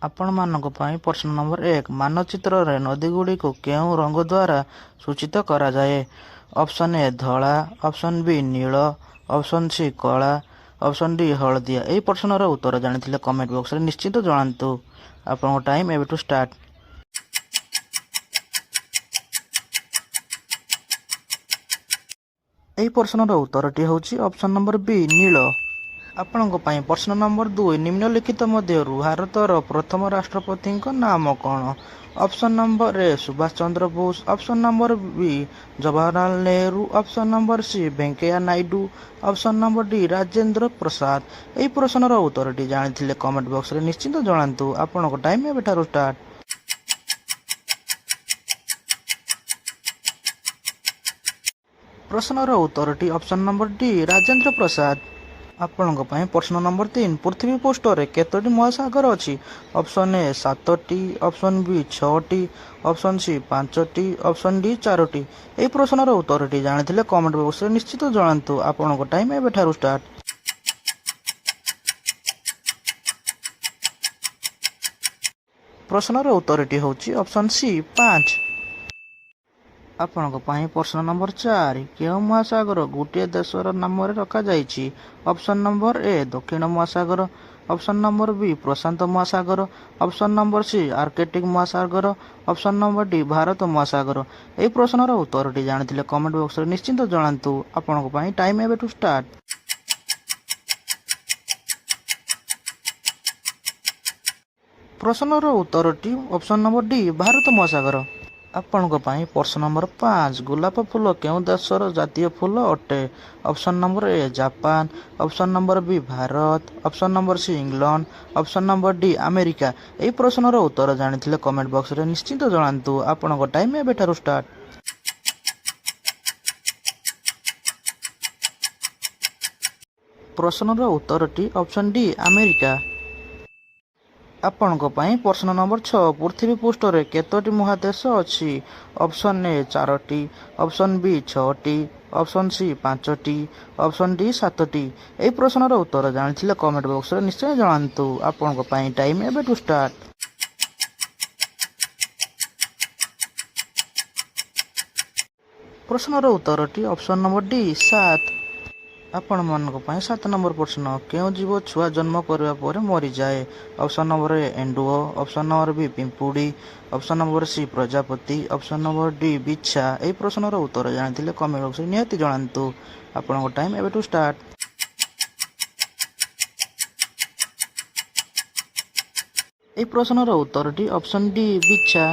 ଆପଣମାନଙ୍କ ପାଇଁ ପ୍ରଶ୍ନ ନମ୍ବର 1 ମାନଚିତ୍ରରେ ନଦୀଗୁଡ଼ିକୁ କେଉଁ ରଙ୍ଗ ଦ୍ୱାରା ସୂଚିତ କରାଯାଏ? ଅପସନ୍ ଏ ଧଳା, ଅପସନ୍ ବି ନୀଳ, ଅପସନ୍ ସି କଳା, ଅପସନ୍ ଡି ହଳଦିଆ। ଏହି ପ୍ରଶ୍ନର ଉତ୍ତର ଜାଣିଥିଲେ କମେଣ୍ଟ ବକ୍ସରେ ନିଶ୍ଚିତ ଜଣାନ୍ତୁ। ଆପଣଙ୍କ ଟାଇମ୍ ଏବେଠୁ ଷ୍ଟାର୍ଟ। ଏହି ପ୍ରଶ୍ନର ଉତ୍ତରଟି ହେଉଛି ଅପସନ୍ ନମ୍ବର ବି ନୀଳ। ଆପଣଙ୍କ ପାଇଁ ପ୍ରଶ୍ନ ନମ୍ବର 2 ନିମ୍ନଲିଖିତ ମଧ୍ୟରୁ ଭାରତର ପ୍ରଥମ ରାଷ୍ଟ୍ରପତିଙ୍କ ନାମ କ'ଣ? Option number A Subhash Chandra Bose, option number B Jawaharlal Nehru, option number C Venkaiah Naidu, option number D Rajendra Prasad. ଏହି ପ୍ରଶ୍ନର ଉତ୍ତରଟି ଜାଣିଥିଲେ କମେଣ୍ଟ ବକ୍ସରେ ନିଶ୍ଚିତ ଜଣାନ୍ତୁ। ଆପଣଙ୍କ ଟାଇମ୍ ଏବେଠାରୁ ଷ୍ଟାର୍ଟ। ପ୍ରଶ୍ନର ଉତ୍ତରଟି ଅପସନ୍ ନମ୍ବର ଡି ରାଜେନ୍ଦ୍ର ପ୍ରସାଦ। ଆପଣଙ୍କ ପାଇଁ ପ୍ରଶ୍ନ ନମ୍ବର 3 ପୃଥିବୀ ପୃଷ୍ଠରେ କେତୋଟି ମହାସାଗର ଅଛି? ଅପସନ୍ ଏ 7ଟି, ଅପସନ୍ ବି 6ଟି, ଅପସନ୍ ସି 5ଟି, ଅପସନ୍ ଡି 4ଟି। ଏହି ପ୍ରଶ୍ନର ଉତ୍ତରଟି ଜାଣିଥିଲେ କମେଣ୍ଟ ବକ୍ସରେ ନିଶ୍ଚିତ ଜଣାନ୍ତୁ। ଆପଣଙ୍କ ଟାଇମ୍ ଏବେଠାରୁ ଷ୍ଟାର୍ଟ। ପ୍ରଶ୍ନର ଉତ୍ତରଟି ହେଉଛି ଅପସନ୍ ସି 5। ଆପଣଙ୍କ ପାଇଁ ପ୍ରଶ୍ନ ନମ୍ବର 4 କେଉଁ ମହାସାଗର ଗୋଟିଏ ଦେଶର ନାମରେ ରଖାଯାଇଛି? ଅପସନ୍ ନମ୍ବର ଏ ଦକ୍ଷିଣ ମହାସାଗର, ଅପସନ୍ ନମ୍ବର ବି ପ୍ରଶାନ୍ତ ମହାସାଗର, ଅପସନ୍ ନମ୍ବର ସି ଆର୍କଟିକ୍ ମହାସାଗର, ଅପସନ୍ ନମ୍ବର ଡି ଭାରତ ମହାସାଗର। ଏହି ପ୍ରଶ୍ନର ଉତ୍ତରଟି ଜାଣିଥିଲେ କମେଣ୍ଟ ବକ୍ସରେ ନିଶ୍ଚିତ ଜଣାନ୍ତୁ। ଆପଣଙ୍କ ପାଇଁ ଟାଇମ୍ ଏବେଠୁ ଷ୍ଟାର୍ଟ। ପ୍ରଶ୍ନର ଉତ୍ତରଟି ଅପସନ୍ ନମ୍ବର ଡି ଭାରତ ମହାସାଗର। ଆପଣଙ୍କ ପାଇଁ ପ୍ରଶ୍ନ ନମ୍ବର 5 ଗୋଲାପ ଫୁଲ କେଉଁ ଦେଶର ଜାତୀୟ ଫୁଲ ଅଟେ? ଅପସନ୍ ନମ୍ବର ଏ ଜାପାନ, ଅପସନ୍ ନମ୍ବର ବି Bharat, option number C England, option number D America. ଏହି ପ୍ରଶ୍ନର ଉତ୍ତର ଜାଣିଥିଲେ କମେଣ୍ଟ ବକ୍ସରେ ନିଶ୍ଚିତ ଜଣାନ୍ତୁ। ଆପଣଙ୍କ ଟାଇମ୍ ଏବେଠାରୁ ଷ୍ଟାର୍ଟ। ପ୍ରଶ୍ନର ଉତ୍ତରଟି ଅପସନ୍ ଡି ଆମେରିକା। ଆପଣଙ୍କ ପାଇଁ ପ୍ରଶ୍ନ ନମ୍ବର 6 ପୃଥିବୀ ପୃଷ୍ଠରେ କେତୋଟି ମହାଦେଶ ଅଛି? ଅପସନ୍ ଏ 4ଟି, ଅପସନ୍ ବି 6ଟି, ଅପସନ୍ ସି 5ଟି, ଅପସନ୍ ଡି 7ଟି। ଏହି ପ୍ରଶ୍ନର ଉତ୍ତର ଜାଣିଥିଲେ କମେଣ୍ଟ ବକ୍ସରେ ନିଶ୍ଚୟ ଜଣାନ୍ତୁ। ଆପଣଙ୍କ ପାଇଁ ଟାଇମ୍ ଏବେଠୁ ଷ୍ଟାର୍ଟ। ପ୍ରଶ୍ନର ଉତ୍ତରଟି ଅପସନ୍ ନମ୍ବର ଡି 7। ଆପଣମାନଙ୍କ ପାଇଁ 7 ନମ୍ବର ପ୍ରଶ୍ନ କେଉଁ ଜୀବ ଛୁଆ ଜନ୍ମ କରିବା ପରେ ମରିଯାଏ? ଅପସନ୍ ନମ୍ବର ଏ ଏଣ୍ଡୁଅ, ଅପସନ୍ ନମ୍ବର ବି ପିମ୍ପୁଡ଼ି, ଅପସନ୍ ନମ୍ବର ସି ପ୍ରଜାପତି, ଅପସନ୍ ନମ୍ବର ଡି ବିଛା। ଏହି ପ୍ରଶ୍ନର ଉତ୍ତର ଜାଣିଥିଲେ କମେଣ୍ଟ ବକ୍ସରେ ନିହାତି ଜଣାନ୍ତୁ। ଆପଣଙ୍କ ଟାଇମ୍ ଏବେଠୁ ଷ୍ଟାର୍ଟ। ଏହି ପ୍ରଶ୍ନର ଉତ୍ତରଟି ଅପସନ୍ ଡି ବିଛା।